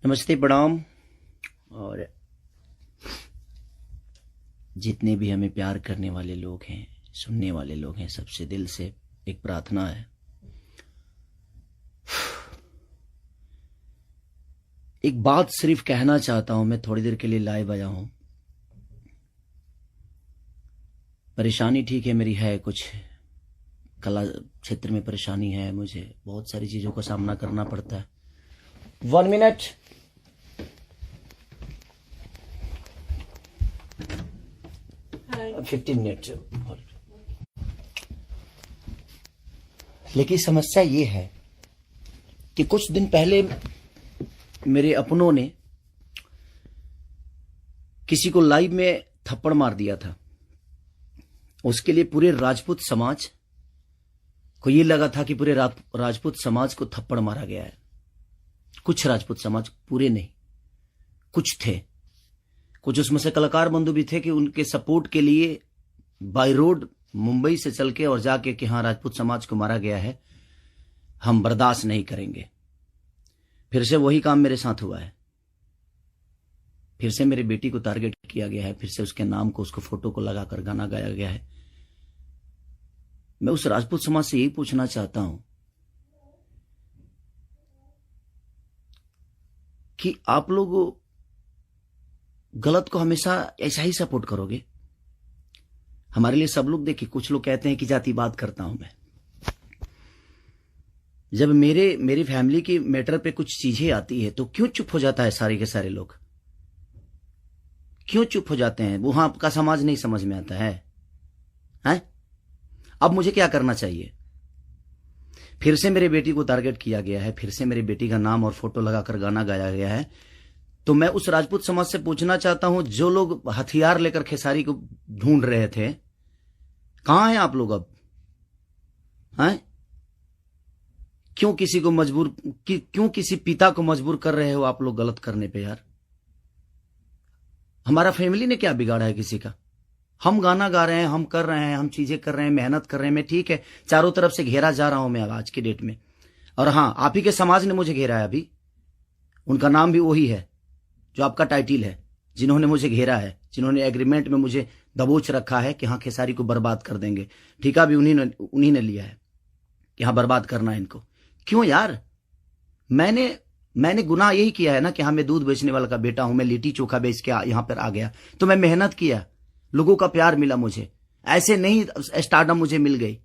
नमस्ते, प्रणाम। और जितने भी हमें प्यार करने वाले लोग हैं, सुनने वाले लोग हैं, सबसे दिल से एक प्रार्थना है। एक बात सिर्फ कहना चाहता हूं, मैं थोड़ी देर के लिए लाइव आया हूं। परेशानी ठीक है, मेरी है कुछ कला क्षेत्र में परेशानी है, मुझे बहुत सारी चीजों का सामना करना पड़ता है। 1 मिनट। हाँ। 15 मिनट। लेकिन समस्या ये है कि कुछ दिन पहले मेरे अपनों ने किसी को लाइव में थप्पड़ मार दिया था। उसके लिए पूरे राजपूत समाज को ये लगा था कि पूरे राजपूत समाज को थप्पड़ मारा गया है। कुछ राजपूत समाज, पूरे नहीं, कुछ थे। कुछ उसमें से कलाकार बंधु भी थे कि उनके सपोर्ट के लिए बाय रोड मुंबई से चल के और जाके कि हाँ, राजपूत समाज को मारा गया है, हम बर्दाश्त नहीं करेंगे। फिर से वही काम मेरे साथ हुआ है। फिर से मेरी बेटी को टारगेट किया गया है, फिर से उसके नाम को, उसको फोटो को लगाकर गाना गाया गया है। मैं उस राजपूत समाज से यही पूछना चाहता हूं कि आप लोग गलत को हमेशा ऐसा ही सपोर्ट करोगे? हमारे लिए सब लोग देखिए, कुछ लोग कहते हैं कि जातिवाद करता हूं मैं। जब मेरी फैमिली की मैटर पे कुछ चीजें आती है तो क्यों चुप हो जाता है सारे के सारे लोग? क्यों चुप हो जाते हैं? वहां आपका समाज नहीं समझ में आता है, हैं? अब मुझे क्या करना चाहिए? फिर से मेरी बेटी को टारगेट किया गया है, फिर से मेरी बेटी का नाम और फोटो लगाकर गाना गाया गया है। तो मैं उस राजपूत समाज से पूछना चाहता हूं, जो लोग हथियार लेकर खेसारी को ढूंढ रहे थे, कहां हैं आप लोग अब? हैं? क्यों किसी को मजबूर, क्यों किसी पिता को मजबूर कर रहे हो आप लोग गलत करने पे? यार, हमारा फैमिली ने क्या बिगाड़ा है किसी का? हम गाना गा रहे हैं, हम कर रहे हैं, हम चीजें कर रहे हैं, मेहनत कर रहे हैं। मैं ठीक है, चारों तरफ से घेरा जा रहा हूं मैं आज की डेट में। और हां, आप ही के समाज ने मुझे घेरा है अभी। उनका नाम भी वही है जो आपका टाइटिल है, जिन्होंने मुझे घेरा है, जिन्होंने एग्रीमेंट में मुझे दबोच रखा है कि हाँ, खेसारी को बर्बाद कर देंगे। ठेका भी उन्हीं ने लिया है कि हाँ, बर्बाद करना है इनको। क्यों यार? मैंने गुनाह यही किया है ना कि हाँ, मैं दूध बेचने वाला का बेटा हूं, मैं लिट्टी चोखा बेच के यहां पर आ गया, तो मैं मेहनत किया, लोगों का प्यार मिला मुझे। ऐसे नहीं स्टारडम मुझे मिल गई।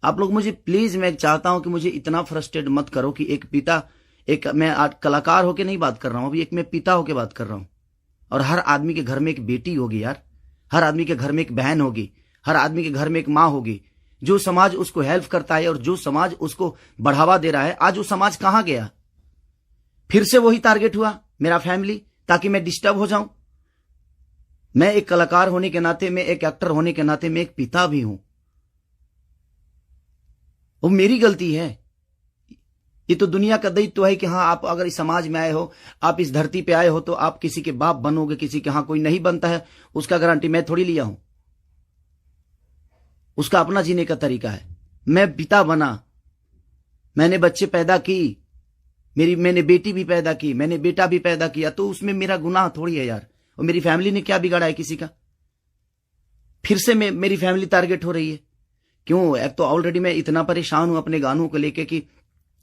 आप लोग मुझे प्लीज, मैं चाहता हूं कि मुझे इतना फ्रस्ट्रेट मत करो कि एक पिता, एक मैं कलाकार होके नहीं बात कर रहा हूं, अभी एक मैं पिता होके बात कर रहा हूं। और हर आदमी के घर में एक बेटी होगी यार, हर आदमी के घर में एक बहन होगी, हर आदमी के घर में एक माँ होगी। जो समाज उसको हेल्प करता है और जो समाज उसको बढ़ावा दे रहा है, आज वो समाज कहां गया? फिर से वही टारगेट हुआ, मेरा फैमिली, ताकि मैं डिस्टर्ब हो जाऊं। मैं एक कलाकार होने के नाते, मैं एक एक्टर होने के नाते, मैं एक पिता भी हूं। वो मेरी गलती है। ये तो दुनिया का दायित्व है कि हाँ, आप अगर इस समाज में आए हो, आप इस धरती पे आए हो, तो आप किसी के बाप बनोगे, किसी के। हाँ, कोई नहीं बनता है उसका गारंटी मैं थोड़ी लिया हूं। उसका अपना जीने का तरीका है। मैं पिता बना, मैंने बच्चे पैदा की, मैंने बेटी भी पैदा की, मैंने बेटा भी पैदा किया, तो उसमें मेरा गुनाह थोड़ी है यार। और मेरी फैमिली ने क्या बिगाड़ा है किसी का? फिर से मेरी फैमिली टारगेट हो रही है। क्यों? एक तो ऑलरेडी मैं इतना परेशान हूं अपने गानों को लेके कि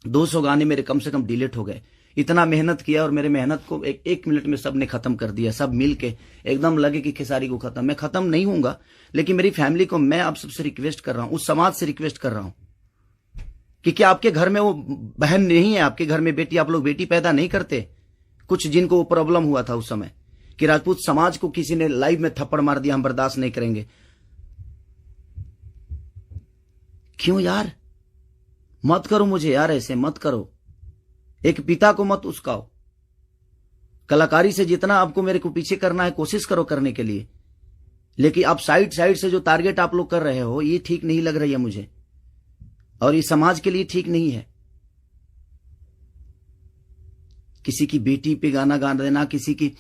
200 गाने मेरे कम से कम डिलीट हो गए। इतना मेहनत किया और मेरे मेहनत को एक मिनट में सबने खत्म कर दिया। सब मिल के एकदम लगे कि खेसारी को खत्म। मैं खत्म नहीं होऊंगा, लेकिन मेरी फैमिली को मैं आप सबसे रिक्वेस्ट कर रहा हूं, उस समाज से रिक्वेस्ट कर रहा हूं कि क्या आपके घर में वो बहन नहीं है? आपके घर में बेटी, आप लोग बेटी पैदा नहीं करते? कुछ जिनको वो प्रॉब्लम हुआ था उस समय कि राजपूत समाज को किसी ने लाइव में थप्पड़ मार दिया, हम बर्दाश्त नहीं करेंगे। क्यों यार? मत करो मुझे यार, ऐसे मत करो। एक पिता को मत उस्काओ। कलाकारी से जितना आपको मेरे को पीछे करना है, कोशिश करो करने के लिए, लेकिन आप साइड से जो टारगेट आप लोग कर रहे हो, ये ठीक नहीं लग रही है मुझे, और ये समाज के लिए ठीक नहीं है। किसी की बेटी पे गाना गा देना, किसी की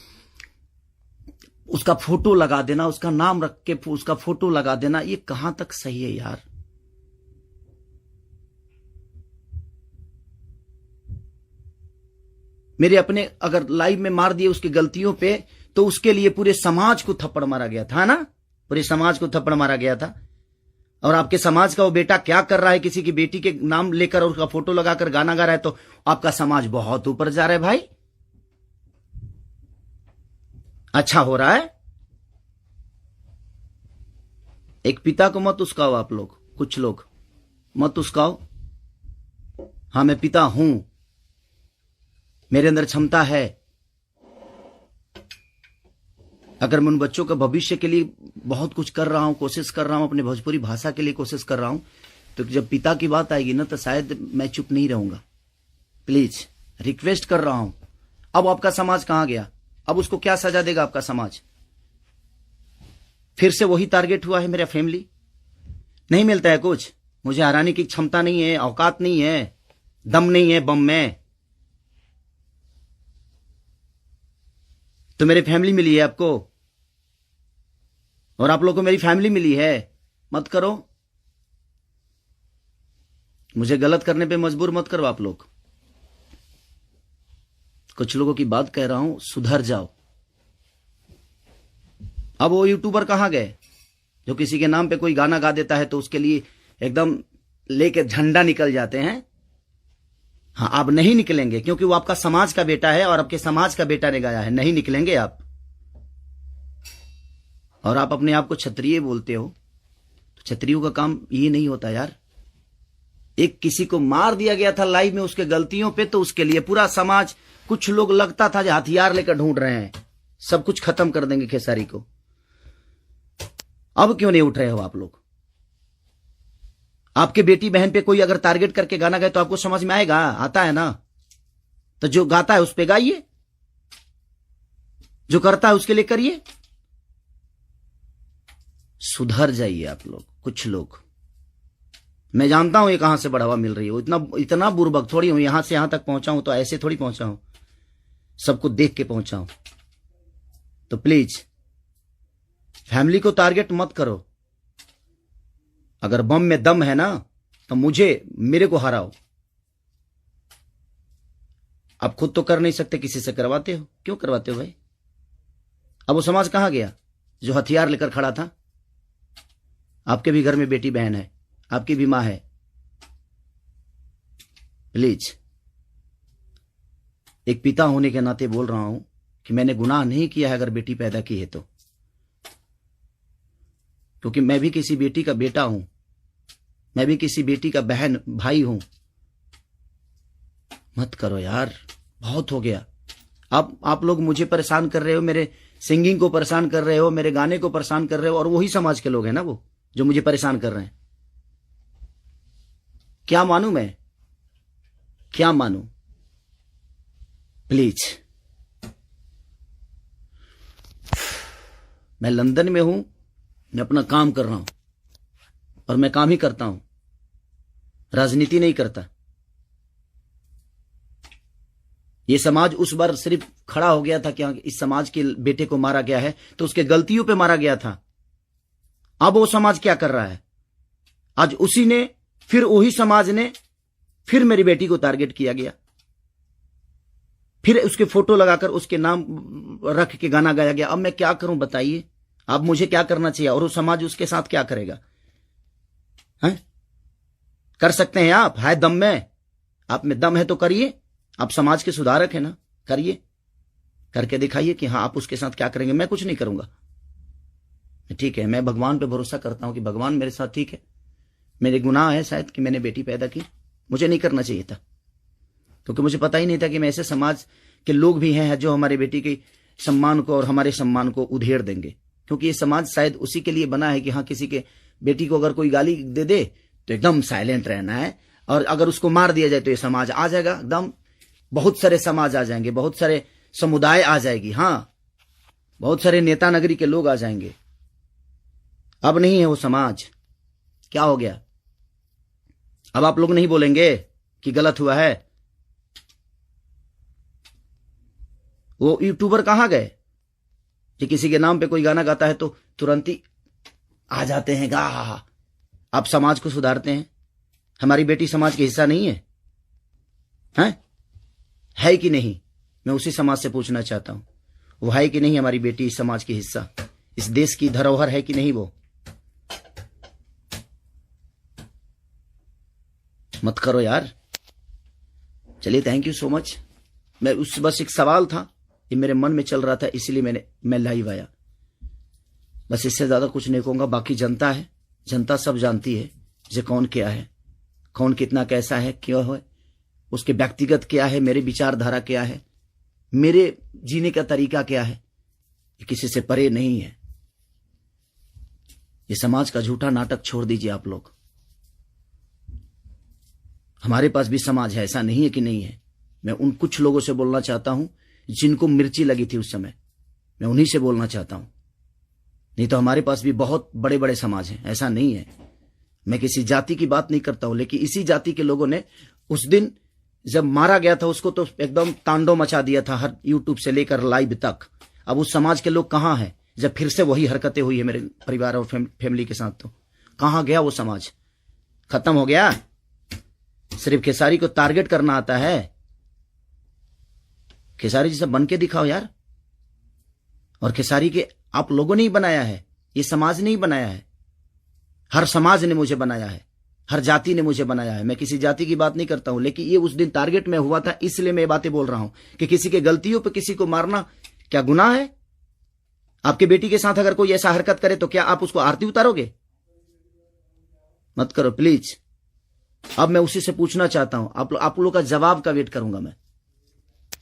उसका फोटो लगा देना, उसका नाम रख के उसका फोटो लगा देना, ये कहां तक सही है यार? मेरे अपने अगर लाइव में मार दिए उसकी गलतियों पे, तो उसके लिए पूरे समाज को थप्पड़ मारा गया था ना, पूरे समाज को थप्पड़ मारा गया था। और आपके समाज का वो बेटा क्या कर रहा है, किसी की बेटी के नाम लेकर और उसका फोटो लगाकर गाना गा रहा है, तो आपका समाज बहुत ऊपर जा रहा है भाई। अच्छा हो रहा है। एक पिता को मत उस्काओ आप लोग, कुछ लोग मत उस्काओ। हाँ, मैं पिता हूं, मेरे अंदर क्षमता है। अगर मैं उन बच्चों के भविष्य के लिए बहुत कुछ कर रहा हूं, कोशिश कर रहा हूं, अपने भोजपुरी भाषा के लिए कोशिश कर रहा हूं, तो जब पिता की बात आएगी ना, तो शायद मैं चुप नहीं रहूंगा। प्लीज रिक्वेस्ट कर रहा हूं। अब आपका समाज कहां गया? अब उसको क्या सजा देगा आपका समाज? फिर से वही टारगेट हुआ है मेरा फैमिली। नहीं मिलता है कुछ, मुझे हराने की क्षमता नहीं है, औकात नहीं है, दम नहीं है बम में, तो मेरी फैमिली मिली है आपको, और आप लोगों को मेरी फैमिली मिली है। मत करो, मुझे गलत करने पे मजबूर मत करो आप लोग। कुछ लोगों की बात कह रहा हूं, सुधर जाओ। अब वो यूट्यूबर कहां गए जो किसी के नाम पे कोई गाना गा देता है तो उसके लिए एकदम लेके झंडा निकल जाते हैं? हाँ, आप नहीं निकलेंगे, क्योंकि वो आपका समाज का बेटा है और आपके समाज का बेटा ने गाया है। नहीं निकलेंगे आप। और आप अपने आप को क्षत्रिय बोलते हो, तो क्षत्रियों का काम ये नहीं होता यार। एक किसी को मार दिया गया था लाइव में उसके गलतियों पे, तो उसके लिए पूरा समाज, कुछ लोग लगता था जो हथियार लेकर ढूंढ रहे हैं, सब कुछ खत्म कर देंगे खेसारी को। अब क्यों नहीं उठ रहे हो आप लोग? आपके बेटी बहन पे कोई अगर टारगेट करके गाना गाए तो आपको समझ में आएगा? आता है ना, तो जो गाता है उस पे गाइए, जो करता है उसके लिए करिए। सुधर जाइए आप लोग, कुछ लोग। मैं जानता हूं ये कहां से बढ़ावा मिल रही है, इतना बुर्बक थोड़ी हूं। यहां से यहां तक पहुंचा हूं तो ऐसे थोड़ी पहुंचा हूं, सबको देख के पहुंचा हूं। तो प्लीज फैमिली को टारगेट मत करो। अगर बम में दम है ना, तो मेरे को हराओ। आप खुद तो कर नहीं सकते, किसी से करवाते हो। क्यों करवाते हो भाई? अब वो समाज कहां गया जो हथियार लेकर खड़ा था? आपके भी घर में बेटी बहन है, आपकी भी मां है। प्लीज, एक पिता होने के नाते बोल रहा हूं कि मैंने गुनाह नहीं किया है अगर बेटी पैदा की है तो, क्योंकि मैं भी किसी बेटी का बेटा हूं, मैं भी किसी बेटी का बहन भाई हूं। मत करो यार, बहुत हो गया। आप लोग मुझे परेशान कर रहे हो, मेरे सिंगिंग को परेशान कर रहे हो, मेरे गाने को परेशान कर रहे हो, और वही समाज के लोग हैं ना वो जो मुझे परेशान कर रहे हैं। क्या मानूं मैं, क्या मानूं? प्लीज, मैं लंदन में हूं, मैं अपना काम कर रहा हूं, और मैं काम ही करता हूं, राजनीति नहीं करता। ये समाज उस बार सिर्फ खड़ा हो गया था कि इस समाज के बेटे को मारा गया है तो उसके गलतियों पे मारा गया था। अब वो समाज क्या कर रहा है? आज उसी ने, फिर वही समाज ने, फिर मेरी बेटी को टारगेट किया गया, फिर उसके फोटो लगाकर उसके नाम रख के गाना गाया गया। अब मैं क्या करूं बताइए? अब मुझे क्या करना चाहिए, और वो समाज उसके साथ क्या करेगा? हैं? कर सकते हैं आप? है दम में? आप में दम है तो करिए। आप समाज के सुधारक है ना, करिए, करके दिखाइए कि हाँ आप उसके साथ क्या करेंगे। मैं कुछ नहीं करूंगा, ठीक है। मैं भगवान पे भरोसा करता हूं कि भगवान मेरे साथ ठीक है। मेरे गुनाह है शायद कि मैंने बेटी पैदा की, मुझे नहीं करना चाहिए था, क्योंकि मुझे पता ही नहीं था कि मैं ऐसे समाज के लोग भी हैं जो हमारे बेटी के सम्मान को और हमारे सम्मान को उधेड़ देंगे। क्योंकि ये समाज शायद उसी के लिए बना है कि हाँ, किसी के बेटी को अगर कोई गाली दे दे तो एकदम साइलेंट रहना है, और अगर उसको मार दिया जाए तो ये समाज आ जाएगा एकदम। बहुत सारे समाज आ जाएंगे, बहुत सारे समुदाय आ जाएगी, हाँ, बहुत सारे नेता नगरी के लोग आ जाएंगे। अब नहीं है वो समाज। क्या हो गया? अब आप लोग नहीं बोलेंगे कि गलत हुआ है? वो यूट्यूबर कहां गए कि किसी के नाम पे कोई गाना गाता है तो तुरंत ही आ जाते हैं गा? आप समाज को सुधारते हैं। हमारी बेटी समाज का हिस्सा नहीं है? हैं? है कि नहीं? मैं उसी समाज से पूछना चाहता हूं, वो है कि नहीं हमारी बेटी इस समाज की हिस्सा, इस देश की धरोहर है कि नहीं वो? मत करो यार। चलिए, थैंक यू सो मच। मैं बस एक सवाल था, ये मेरे मन में चल रहा था, इसलिए मैं लाइव आया। बस इससे ज्यादा कुछ नहीं कहूंगा। बाकी जनता है, जनता सब जानती है जे कौन क्या है, कौन कितना कैसा है, क्यों है, उसके व्यक्तिगत क्या है, मेरे विचारधारा क्या है, मेरे जीने का तरीका क्या है, ये किसी से परे नहीं है। ये समाज का झूठा नाटक छोड़ दीजिए आप लोग। हमारे पास भी समाज है, ऐसा नहीं है कि नहीं है। मैं उन कुछ लोगों से बोलना चाहता हूं जिनको मिर्ची लगी थी उस समय, मैं उन्हीं से बोलना चाहता हूं। नहीं तो हमारे पास भी बहुत बड़े बड़े समाज हैं, ऐसा नहीं है। मैं किसी जाति की बात नहीं करता हूं, लेकिन इसी जाति के लोगों ने उस दिन जब मारा गया था उसको तो एकदम तांडव मचा दिया था, हर यूट्यूब से लेकर लाइव तक। अब उस समाज के लोग कहां हैं जब फिर से वही हरकतें हुई है मेरे परिवार और फैमिली के साथ? तो कहां गया वो समाज? खत्म हो गया। सिर्फ खेसारी को टारगेट करना आता है। खेसारी जैसा बन के दिखाओ यार। और खेसारी के आप लोगों ने ही बनाया है, ये समाज ने ही बनाया है। हर समाज ने मुझे बनाया है, हर जाति ने मुझे बनाया है। मैं किसी जाति की बात नहीं करता हूं, लेकिन ये उस दिन टारगेट में हुआ था, इसलिए मैं बातें बोल रहा हूं कि किसी के गलतियों पे किसी को मारना क्या गुनाह है? आपके बेटी के साथ अगर कोई ऐसा हरकत करे तो क्या आप उसको आरती उतारोगे? मत करो प्लीज। अब मैं उसी से पूछना चाहता हूं, आप लोगों का जवाब का वेट करूंगा मैं।